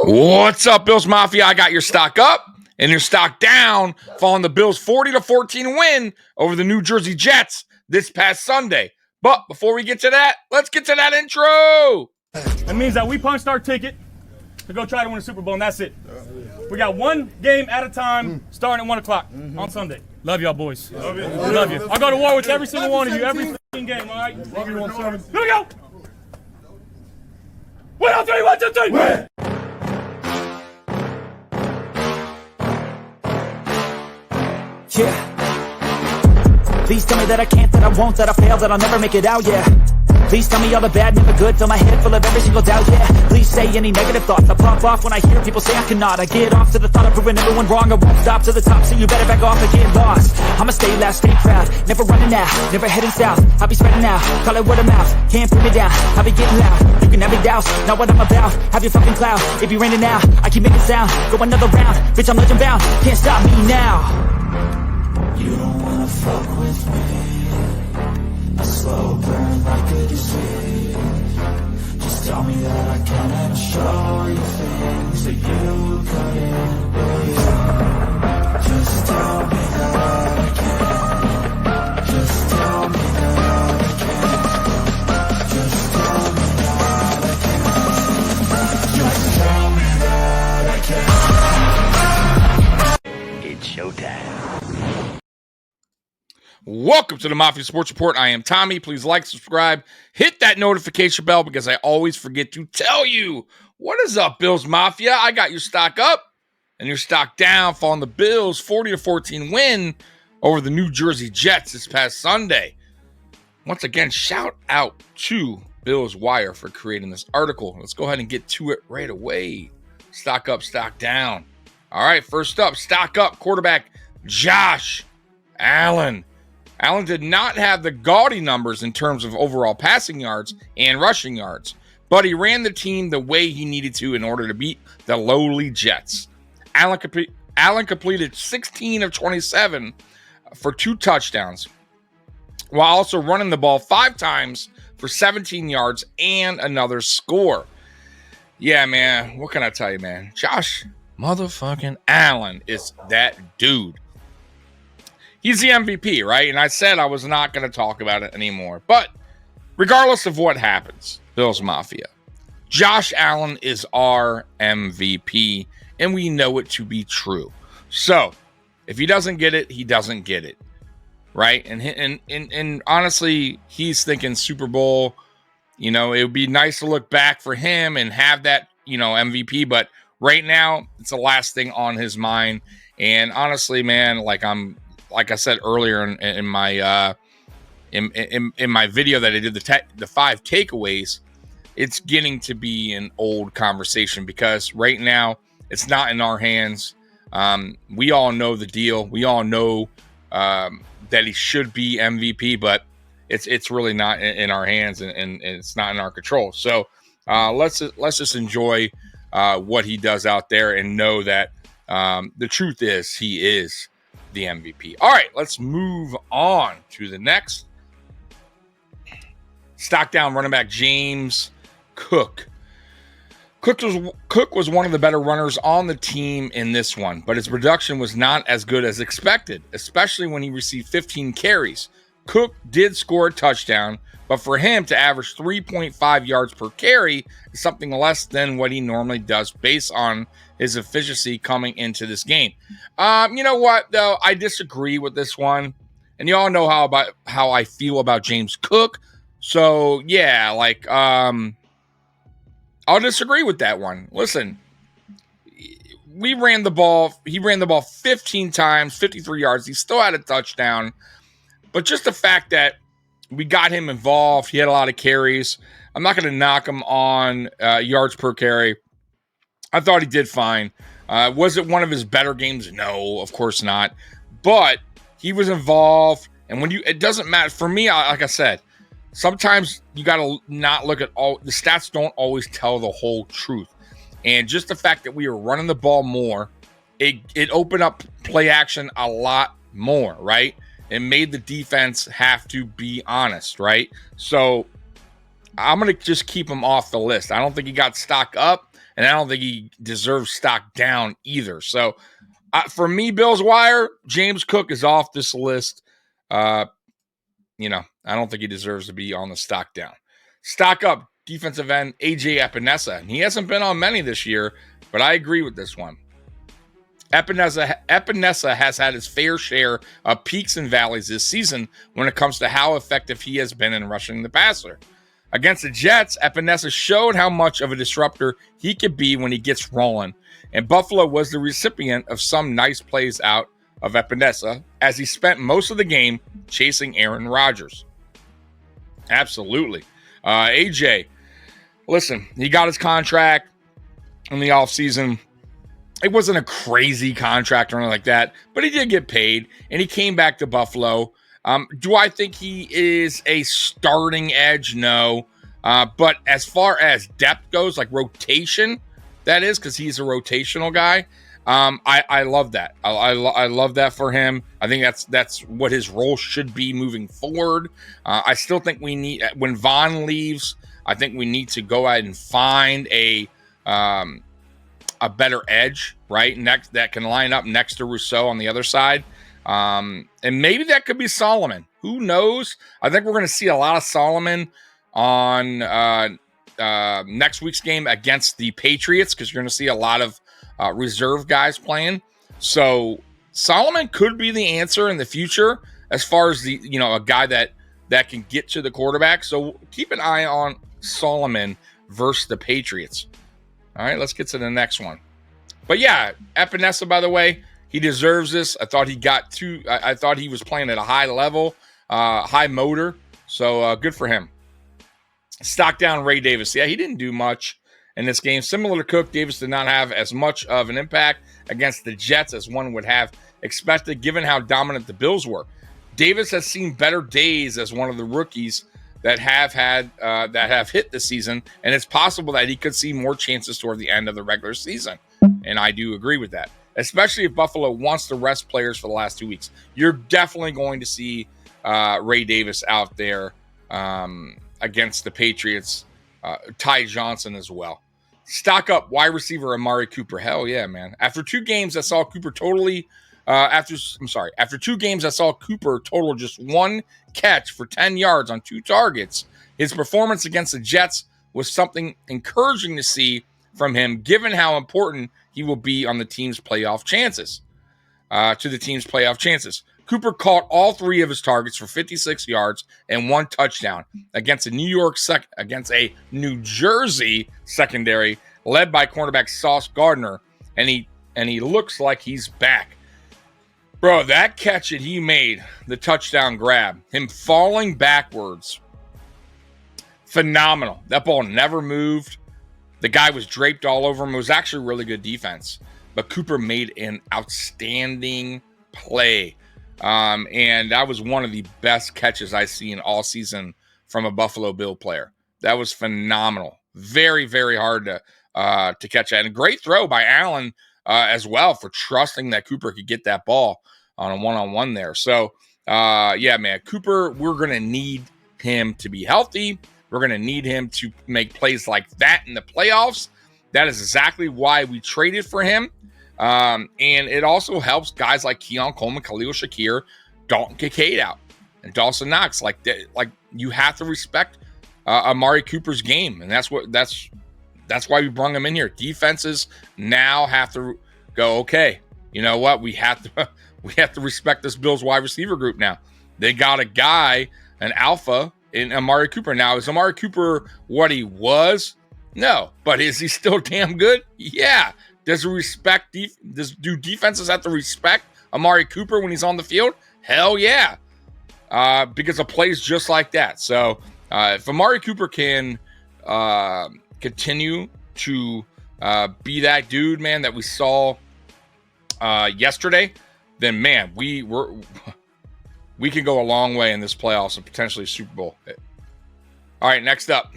What's up, Bills Mafia? I got your stock up and your stock down following the Bills' 40-14 win over the New Jersey Jets this past Sunday. But before we get to that, let's get to that intro. That means that we punched our ticket to go try to win a Super Bowl, and that's it. We got one game at a time, starting at 1 o'clock on Sunday. Love y'all, boys. Love you. Love you. I'll go to war with every single one of you, every game, all right? Love you, 1-7. Here we go. 1, 2, 3, 1, 2, 3. Win. Yeah. Please tell me that I can't, that I won't, that I fail, that I'll never make it out, yeah. Please tell me all the bad, never good, fill my head full of every single doubt, yeah. Please say any negative thoughts, I pop off when I hear people say I cannot. I get off to the thought of proving everyone wrong, I won't stop to the top, so you better back off and get lost. I'ma stay loud, stay proud, never running out, never heading south. I'll be spreading out, call it word of mouth, can't put me down, I'll be getting loud. You can have your doubts, not what I'm about, have your fucking clout. It be raining now, I keep making sound, go another round, bitch I'm legend bound, can't stop me now. You don't wanna fuck with me, a slow burn like a disease. Just tell me that I can and I'll show you things that you couldn't believe. Just tell me that I can. Just tell me that I can. Just tell me that I can. Just tell me that I can. It's showtime. Welcome to the Mafia Sports Report. I am Tommy. Please like, subscribe, hit that notification bell because I always forget to tell you. What is up, Bills Mafia? I got your stock up and your stock down following the Bills' 40-14 win over the New Jersey Jets this past Sunday. Once again, shout out to Bills Wire for creating this article. Let's go ahead and get to it right away. Stock up, stock down. All right, first up, stock up, quarterback Josh Allen. Allen did not have the gaudy numbers in terms of overall passing yards and rushing yards, but he ran the team the way he needed to in order to beat the lowly Jets. Allen completed 16 of 27 for 2 touchdowns, while also running the ball 5 times for 17 yards and another score. Yeah, man, what can I tell you, man? Josh motherfucking Allen is that dude. He's the MVP, right? And I said I was not going to talk about it anymore. But regardless of what happens, Bills Mafia, Josh Allen is our MVP, and we know it to be true. So if he doesn't get it, he doesn't get it, right? And honestly, he's thinking Super Bowl. You know, it would be nice to look back for him and have that, MVP. But right now, it's the last thing on his mind. And honestly, man, like I said earlier in my in my video that I did, the 5 takeaways, it's getting to be an old conversation because right now it's not in our hands. We all know the deal. We all know that he should be MVP, but it's really not in our hands and it's not in our control. So let's just enjoy what he does out there and know that the truth is he is the MVP. All right, let's move on to the next. Stock down running back James Cook. Cook was one of the better runners on the team in this one, but his production was not as good as expected, especially when he received 15 carries. Cook did score a touchdown, but for him to average 3.5 yards per carry is something less than what he normally does based on his efficiency coming into this game. You know what, though? I disagree with this one. And you all know how I feel about James Cook. So, yeah, I'll disagree with that one. Listen, he ran the ball 15 times, 53 yards. He still had a touchdown. But just the fact that we got him involved, he had a lot of carries. I'm not going to knock him on yards per carry. I thought he did fine. Was it one of his better games? No, of course not. But he was involved. And it doesn't matter. For me, like I said, sometimes you got to not look at all. The stats don't always tell the whole truth. And just the fact that we were running the ball more, it opened up play action a lot more, right? It made the defense have to be honest, right? So I'm going to just keep him off the list. I don't think he got stock up. and I don't think he deserves stock down either. So for me, Bills Wire, James Cook is off this list. I don't think he deserves to be on the stock down. Stock up, defensive end, AJ Epinesa. And he hasn't been on many this year, but I agree with this one. Epinesa has had his fair share of peaks and valleys this season when it comes to how effective he has been in rushing the passer. Against the Jets, Epinesa showed how much of a disruptor he could be when he gets rolling, and Buffalo was the recipient of some nice plays out of Epinesa as he spent most of the game chasing Aaron Rodgers. Absolutely. AJ, listen, he got his contract in the offseason. It wasn't a crazy contract or anything like that, but he did get paid, and he came back to Buffalo. Do I think he is a starting edge? No. But as far as depth goes, like rotation, that is, because he's a rotational guy, I love that. I love that for him. I think that's what his role should be moving forward. I still think we need, when Vaughn leaves, I think we need to go ahead and find a better edge, right? Next, that can line up next to Rousseau on the other side. And maybe that could be Solomon. Who knows? I think we're going to see a lot of Solomon on next week's game against the Patriots, because you're going to see a lot of reserve guys playing. So Solomon could be the answer in the future as far as a guy that can get to the quarterback. So keep an eye on Solomon versus the Patriots. All right, let's get to the next one. But yeah, Epinesa, by the way, he deserves this. I thought I thought he was playing at a high level, high motor. So good for him. Stock down Ray Davis. Yeah, he didn't do much in this game. Similar to Cook, Davis did not have as much of an impact against the Jets as one would have expected, given how dominant the Bills were. Davis has seen better days as one of the rookies that have hit this season, and it's possible that he could see more chances toward the end of the regular season. And I do agree with that, especially if Buffalo wants to rest players for the last 2 weeks. You're definitely going to see Ray Davis out there against the Patriots, Ty Johnson as well. Stock up wide receiver Amari Cooper. Hell yeah, man. After 2 games, I saw Cooper after 2 games, I saw Cooper total just 1 catch for 10 yards on 2 targets. His performance against the Jets was something encouraging to see from him, given how important he will be on the team's playoff chances. Cooper caught all 3 of his targets for 56 yards and 1 touchdown against a New Jersey secondary led by cornerback Sauce Gardner, and he looks like he's back. Bro, that catch that he made, the touchdown grab, him falling backwards, phenomenal. That ball never moved. The guy was draped all over him. It was actually really good defense. But Cooper made an outstanding play. And that was one of the best catches I've seen all season from a Buffalo Bill player. That was phenomenal. Very, very hard to catch that. And a great throw by Allen as well for trusting that Cooper could get that ball on a one-on-one there. So, yeah, man, Cooper, we're going to need him to be healthy. We're going to need him to make plays like that in the playoffs. That is exactly why we traded for him. And it also helps guys like Keon Coleman, Khalil Shakir, Dalton Kincaid out, and Dawson Knox. Like you have to respect Amari Cooper's game, and that's why we brung him in here. Defenses now have to go, okay, you know what? We have to respect this Bills wide receiver group now. They got a guy, an alpha in Amari Cooper. Now, is Amari Cooper what he was? No. But is he still damn good? Yeah. Do defenses have to respect Amari Cooper when he's on the field? Hell yeah. Because of plays just like that. So if Amari Cooper can continue to be that dude, man, that we saw yesterday, then, man, we can go a long way in this playoffs and potentially Super Bowl. All right, next up.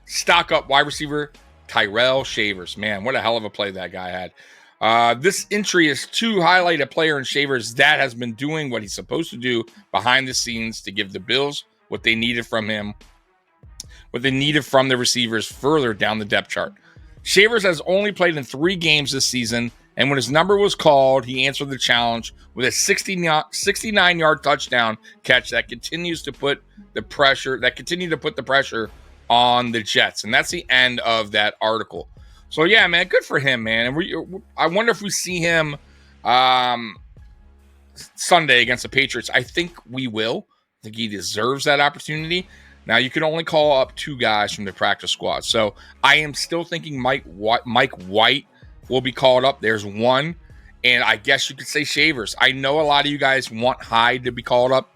Stock up wide receiver Tyrell Shavers. Man, what a hell of a play that guy had. This entry is to highlight a player in Shavers that has been doing what he's supposed to do behind the scenes to give the Bills what they needed from him, what they needed from the receivers further down the depth chart. Shavers has only played in 3 games this season, and when his number was called, he answered the challenge with a 69-yard touchdown catch that continues to put the pressure on the Jets. And that's the end of that article. So yeah, man, good for him, man. And I wonder if we see him Sunday against the Patriots. I think we will. I think he deserves that opportunity. Now, you can only call up 2 guys from the practice squad. So I am still thinking Mike White will be called up. There's one. And I guess you could say Shavers. I know a lot of you guys want Hyde to be called up.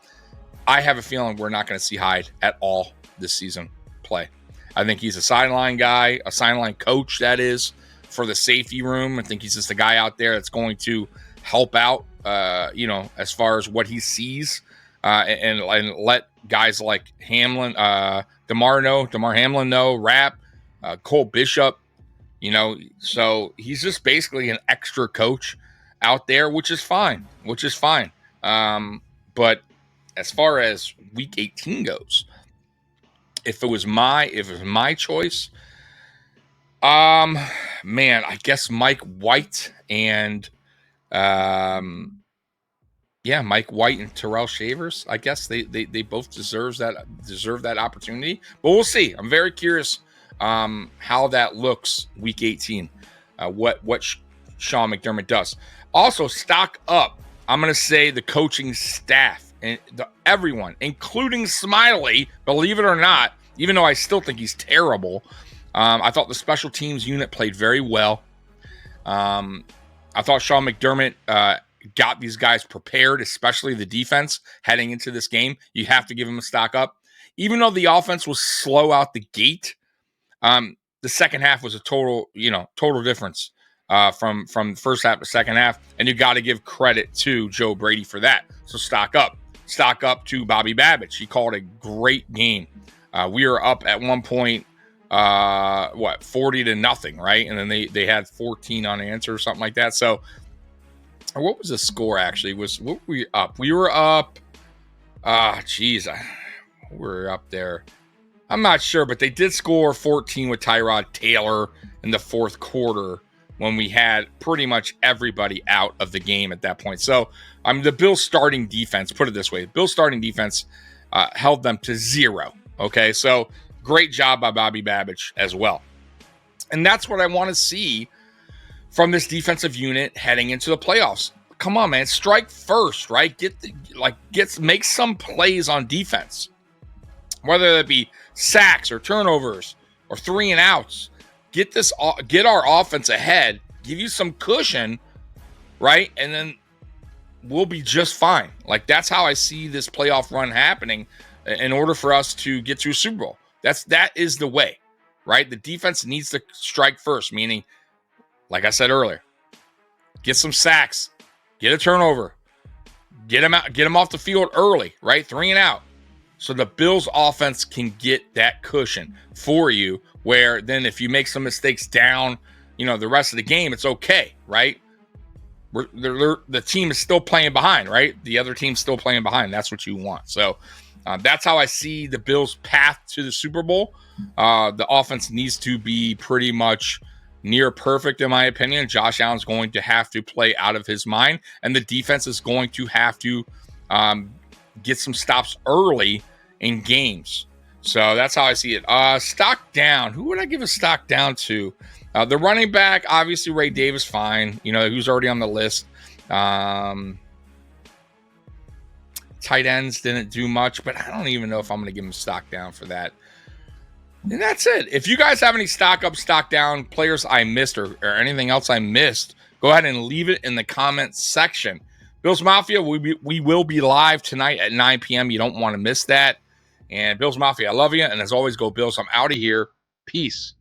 I have a feeling we're not going to see Hyde at all this season play. I think he's a sideline guy, a sideline coach, that is, for the safety room. I think he's just a guy out there that's going to help out, as far as what he sees. And let guys like Hamlin, Damar Hamlin know, Rapp, Cole Bishop, so he's just basically an extra coach out there, which is fine. But as far as week 18 goes, if it was my choice, man, I guess Mike White and Mike White and Terrell Shavers. I guess they both deserve that opportunity. But we'll see. I'm very curious how that looks week 18. What Sean McDermott does. Also, stock up. I'm going to say the coaching staff and everyone, including Smiley, believe it or not, even though I still think he's terrible. I thought the special teams unit played very well. I thought Sean McDermott got these guys prepared, especially the defense heading into this game. You have to give them a stock up. Even though the offense was slow out the gate, the second half was a total difference from the first half to second half. And you got to give credit to Joe Brady for that. So stock up to Bobby Babich. He called a great game. We were up at one point, 40-0, right? And then they had 14 unanswered or something like that. So what was the score actually? What were we up? We were up. We were up there. I'm not sure, but they did score 14 with Tyrod Taylor in the fourth quarter when we had pretty much everybody out of the game at that point. So the Bills starting defense, put it this way, the Bills starting defense held them to 0. Okay, so great job by Bobby Babich as well. And that's what I want to see from this defensive unit heading into the playoffs. Come on, man, strike first, right? Make some plays on defense, whether that be sacks or turnovers or 3 and outs. Get our offense ahead, give you some cushion, right? And then we'll be just fine. That's how I see this playoff run happening in order for us to get to a Super Bowl. That is the way, right? The defense needs to strike first, meaning, like I said earlier, get some sacks, get a turnover, get them off the field early, right? 3 and out. So the Bills offense can get that cushion for you, where then if you make some mistakes down, the rest of the game, it's okay, right? The team is still playing behind, right? The other team's still playing behind. That's what you want. So that's how I see the Bills' path to the Super Bowl. The offense needs to be pretty much near perfect, in my opinion. Josh Allen's going to have to play out of his mind, and the defense is going to have to get some stops early in games. So that's how I see it. Stock down. Who would I give a stock down to? The running back, obviously Ray Davis, fine. Who's already on the list. Tight ends didn't do much, but I don't even know if I'm going to give him stock down for that. And that's it. If you guys have any stock up, stock down, players I missed or anything else I missed, go ahead and leave it in the comments section. Bills Mafia, we will be live tonight at 9 p.m. You don't want to miss that. And Bills Mafia, I love you. And as always, go Bills. I'm out of here. Peace.